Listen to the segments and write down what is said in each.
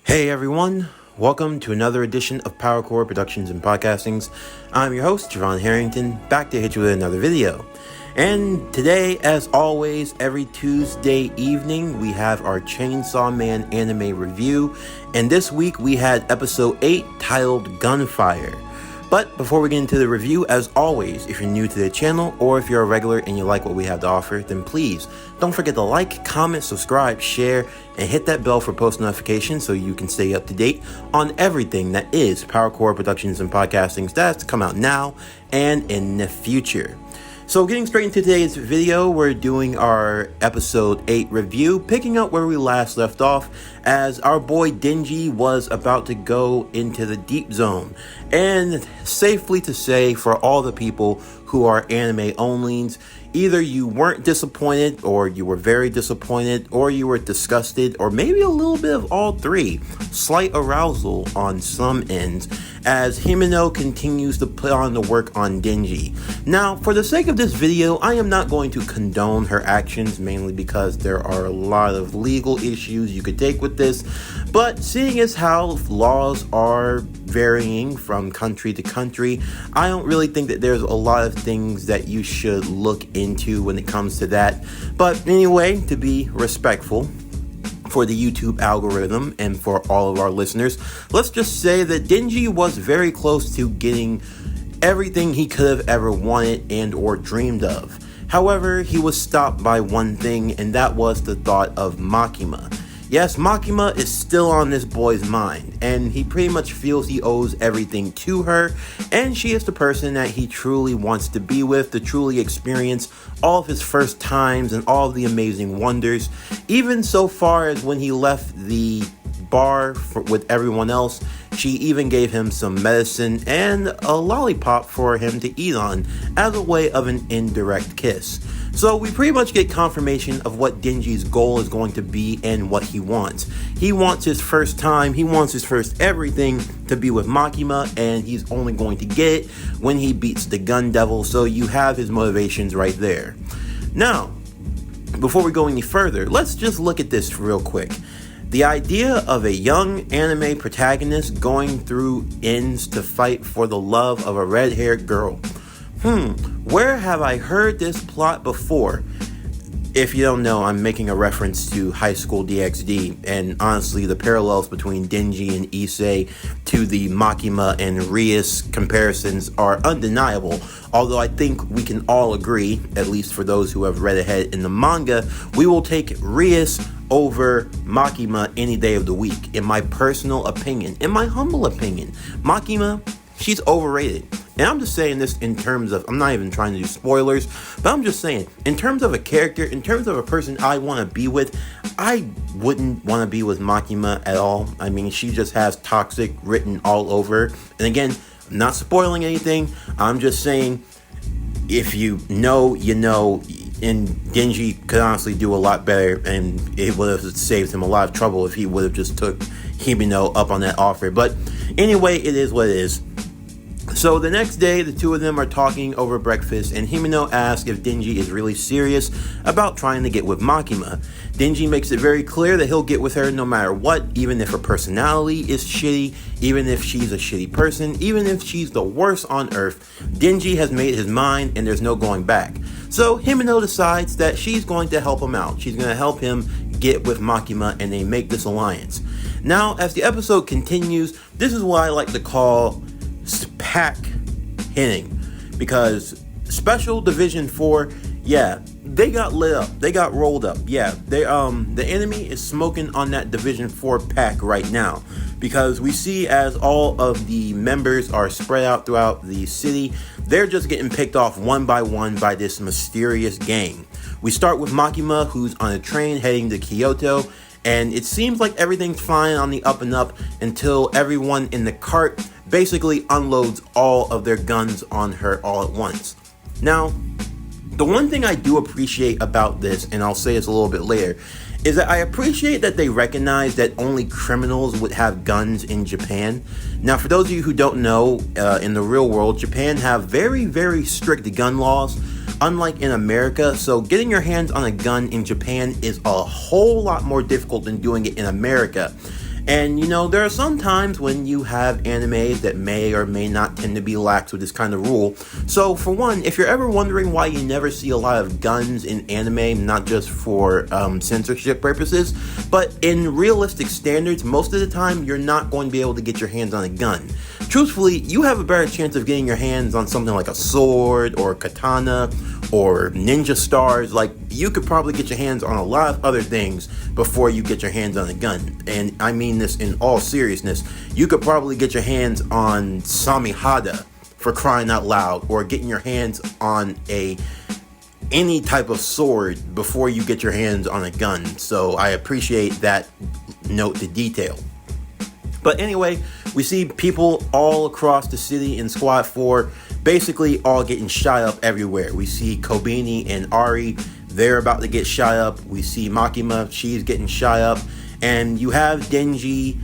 Hey everyone, welcome to another edition of PowerCore Productions and Podcastings. I'm your host, Javon Harrington, back to hit you with another video. And today, as always, every Tuesday evening, we have our Chainsaw Man anime review. And this week, we had episode 8 titled Gunfire. But before we get into the review, as always, if you're new to the channel or if you're a regular and you like what we have to offer, then please don't forget to like, comment, subscribe, share, and hit that bell for post notifications so you can stay up to date on everything that is PowerCore Productions and Podcastings that's to come out now and in the future. So getting straight into today's video, we're doing our episode 8 review, picking up where we last left off as our boy Denji was about to go into the deep zone. And safely to say, for all the people who are anime onlys, either you weren't disappointed, or you were very disappointed, or you were disgusted, or maybe a little bit of all three. Slight arousal on some ends, as Himeno continues to put on the work on Denji. Now, for the sake of this video, I am not going to condone her actions, mainly because there are a lot of legal issues you could take with this, but seeing as how laws are varying from country to country, I don't really think that there's a lot of things that you should look into when it comes to that. But anyway, to be respectful for the YouTube algorithm and for all of our listeners, let's just say that Denji was very close to getting everything he could have ever wanted and or dreamed of. However, he was stopped by one thing, and that was the thought of Makima. Yes, Makima is still on this boy's mind, and he pretty much feels he owes everything to her, and she is the person that he truly wants to be with, to truly experience all of his first times and all of the amazing wonders, even so far as when he left the bar with everyone else, she even gave him some medicine and a lollipop for him to eat on as a way of an indirect kiss. So we pretty much get confirmation of what Denji's goal is going to be and what he wants. He wants his first time, he wants his first everything to be with Makima, and he's only going to get it when he beats the gun devil, so you have his motivations right there. Now, before we go any further, let's just look at this real quick. The idea of a young anime protagonist going through ends to fight for the love of a red-haired girl. Where have I heard this plot before? If you don't know, I'm making a reference to High School DxD, and honestly, the parallels between Denji and Issei to the Makima and Rias comparisons are undeniable, although I think we can all agree, at least for those who have read ahead in the manga, we will take Rias over Makima any day of the week. In my personal opinion, in my humble opinion, Makima, she's overrated. And I'm just saying this in terms of, I'm not even trying to do spoilers, but I'm just saying, in terms of a character, in terms of a person I want to be with, I wouldn't want to be with Makima at all. I mean, she just has toxic written all over. And again, I'm not spoiling anything. I'm just saying, if you know, you know, and Denji could honestly do a lot better, and it would have saved him a lot of trouble if he would have just took Himeno up on that offer. But anyway, it is what it is. So the next day, the two of them are talking over breakfast, and Himeno asks if Denji is really serious about trying to get with Makima. Denji makes it very clear that he'll get with her no matter what, even if her personality is shitty, even if she's a shitty person, even if she's the worst on earth. Denji has made his mind, and there's no going back. So Himeno decides that she's going to help him out. She's going to help him get with Makima, and they make this alliance. Now, as the episode continues, this is what I like to call pack hitting, because Special Division 4, yeah, they got lit up, they got rolled up. Yeah, they the enemy is smoking on that Division 4 pack right now, because we see as all of the members are spread out throughout the city, they're just getting picked off one by one by this mysterious gang. We start with Makima, who's on a train heading to Kyoto, and it seems like everything's fine on the up and up until everyone in the cart basically unloads all of their guns on her all at once. Now, the one thing I do appreciate about this, and I'll say this a little bit later, is that I appreciate that they recognize that only criminals would have guns in Japan. Now, for those of you who don't know, in the real world, Japan have very, very strict gun laws, unlike in America. So getting your hands on a gun in Japan is a whole lot more difficult than doing it in America. And, there are some times when you have animes that may or may not tend to be lax with this kind of rule. So, for one, if you're ever wondering why you never see a lot of guns in anime, not just for censorship purposes, but in realistic standards, most of the time, you're not going to be able to get your hands on a gun. Truthfully, you have a better chance of getting your hands on something like a sword or a katana or ninja stars. Like, you could probably get your hands on a lot of other things before you get your hands on a gun. And I mean this in all seriousness. You could probably get your hands on Samihada, for crying out loud, or getting your hands on any type of sword before you get your hands on a gun. So I appreciate that note to detail. But anyway, we see people all across the city in Squad 4 basically all getting shot up everywhere. We see Kobeni and Ari, they're about to get shot up. We see Makima, she's getting shot up. And you have Denji,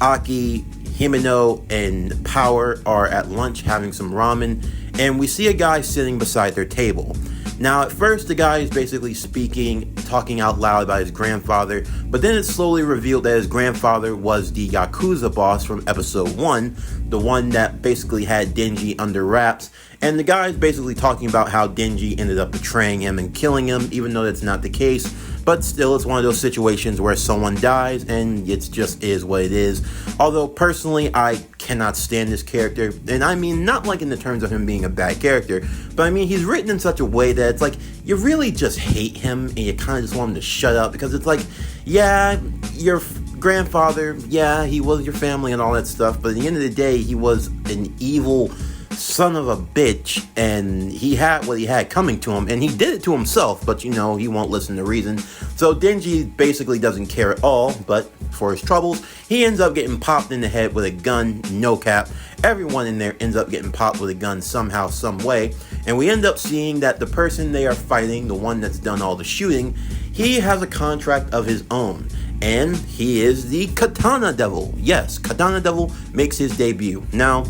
Aki, Himeno, and Power are at lunch having some ramen. And we see a guy sitting beside their table. Now, at first, the guy is basically talking out loud about his grandfather, but then it's slowly revealed that his grandfather was the Yakuza boss from episode 1, the one that basically had Denji under wraps, and the guy is basically talking about how Denji ended up betraying him and killing him, even though that's not the case. But still, it's one of those situations where someone dies and it just is what it is. Although, personally, I cannot stand this character. And I mean, not like in the terms of him being a bad character, but I mean, he's written in such a way that it's like, you really just hate him and you kind of just want him to shut up. Because it's like, yeah, your grandfather, yeah, he was your family and all that stuff. But at the end of the day, he was an evil son of a bitch, and he had what he had coming to him, and he did it to himself, but he won't listen to reason. So Denji basically doesn't care at all, but for his troubles, he ends up getting popped in the head with a gun, no cap. Everyone in there ends up getting popped with a gun somehow, some way, and we end up seeing that the person they are fighting, the one that's done all the shooting, he has a contract of his own, and he is the Katana Devil. Yes, Katana Devil makes his debut. Now,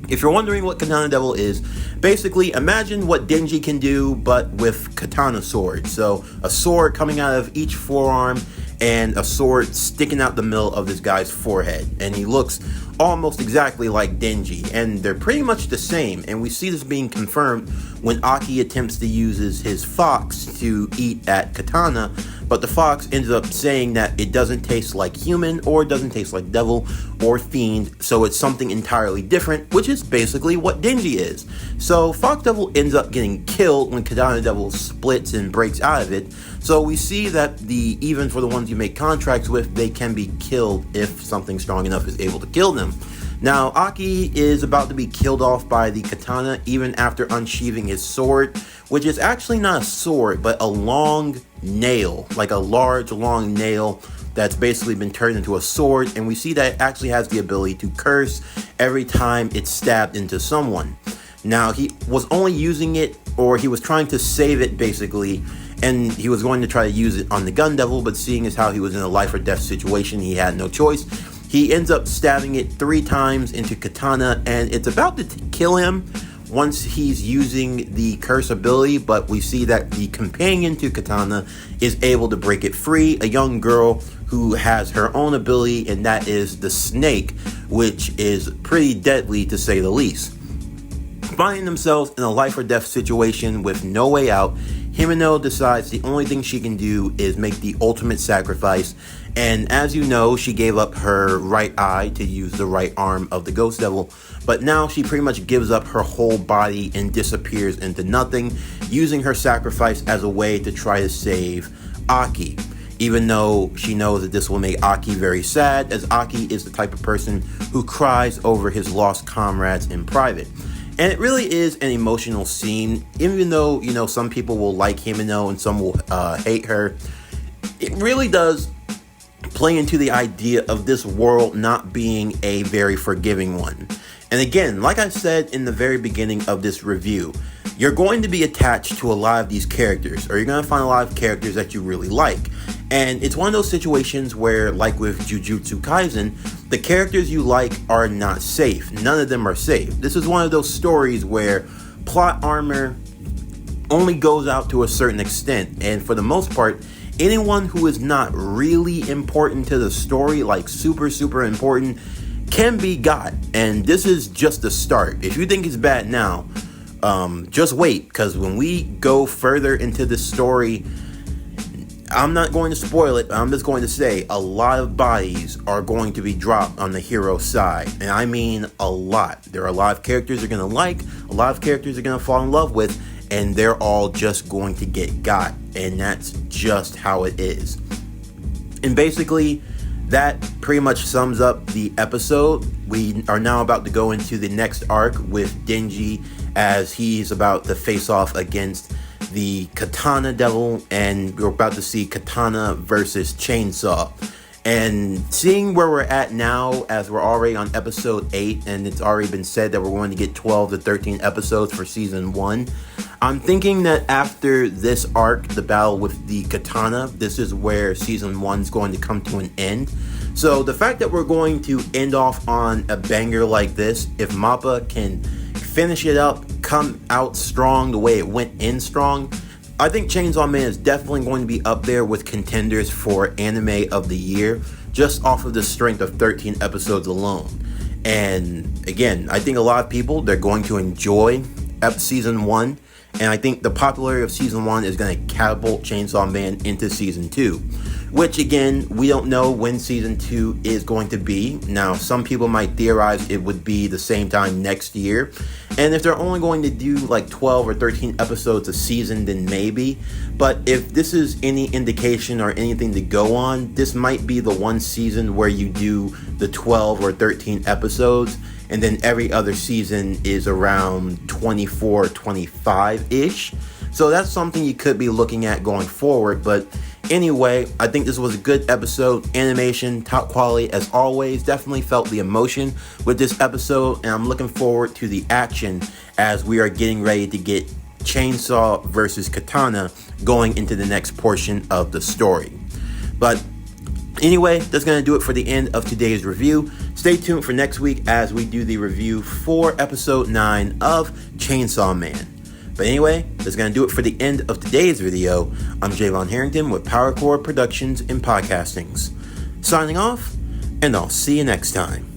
if you're wondering what Katana Devil is, basically imagine what Denji can do, but with katana sword. So a sword coming out of each forearm and a sword sticking out the middle of this guy's forehead. And he looks almost exactly like Denji, and they're pretty much the same. And we see this being confirmed when Aki attempts to use his fox to eat at Katana, but the fox ends up saying that it doesn't taste like human, or it doesn't taste like devil or fiend, so it's something entirely different, which is basically what Denji is. So Fox Devil ends up getting killed when Katana Devil splits and breaks out of it. So we see that even for the ones you make contracts with, they can be killed if something strong enough is able to kill them. Now, Aki is about to be killed off by the katana even after unsheathing his sword, which is actually not a sword, but a long nail, like a large, long nail that's basically been turned into a sword, and we see that it actually has the ability to curse every time it's stabbed into someone. Now, he was only using it, or he was trying to save it, basically, and he was going to try to use it on the Gun Devil, but seeing as how he was in a life or death situation, he had no choice. He ends up stabbing it 3 times into Katana, and it's about to kill him once he's using the curse ability, but we see that the companion to Katana is able to break it free, a young girl who has her own ability, and that is the snake, which is pretty deadly to say the least. Finding themselves in a life or death situation with no way out, Himeno decides the only thing she can do is make the ultimate sacrifice, and as you know, she gave up her right eye to use the right arm of the Ghost Devil, but now she pretty much gives up her whole body and disappears into nothing, using her sacrifice as a way to try to save Aki. Even though she knows that this will make Aki very sad, as Aki is the type of person who cries over his lost comrades in private. And it really is an emotional scene, even though, some people will like Himeno and some will hate her. It really does play into the idea of this world not being a very forgiving one. And again, like I said in the very beginning of this review, you're going to be attached to a lot of these characters, or you're going to find a lot of characters that you really like. And it's one of those situations where, like with Jujutsu Kaisen, the characters you like are not safe. None of them are safe. This is one of those stories where plot armor only goes out to a certain extent. And for the most part, anyone who is not really important to the story, like super, super important, can be got. And this is just the start. If you think it's bad now, just wait, because when we go further into this story, I'm not going to spoil it, but I'm just going to say a lot of bodies are going to be dropped on the hero side. And I mean a lot. There are a lot of characters you're going to like, a lot of characters you're going to fall in love with, and they're all just going to get got. And that's just how it is. And basically, that pretty much sums up the episode. We are now about to go into the next arc with Denji, as he's about to face off against the Katana Devil, and we're about to see Katana versus Chainsaw. And seeing where we're at now, as we're already on episode 8, and it's already been said that we're going to get 12 to 13 episodes for season 1, I'm thinking that after this arc, the battle with the Katana, this is where season 1 is going to come to an end. So the fact that we're going to end off on a banger like this, if MAPPA can finish it up, come out strong the way it went in strong, I think Chainsaw Man is definitely going to be up there with contenders for anime of the year, just off of the strength of 13 episodes alone. And again, I think a lot of people, they're going to enjoy season 1, and I think the popularity of season 1 is going to catapult Chainsaw Man into season 2. Which, again, we don't know when season 2 is going to be. Now, some people might theorize it would be the same time next year. And if they're only going to do like 12 or 13 episodes a season, then maybe. But if this is any indication or anything to go on, this might be the one season where you do the 12 or 13 episodes. And then every other season is around 24, 25-ish. So that's something you could be looking at going forward. But anyway, I think this was a good episode. Animation, top quality as always. Definitely felt the emotion with this episode, and I'm looking forward to the action as we are getting ready to get Chainsaw versus Katana going into the next portion of the story. But anyway, that's going to do it for the end of today's review. Stay tuned for next week as we do the review for episode 9 of Chainsaw Man. But anyway, that's going to do it for the end of today's video. I'm Javon Harrington with PowerCore Productions and Podcastings. Signing off, and I'll see you next time.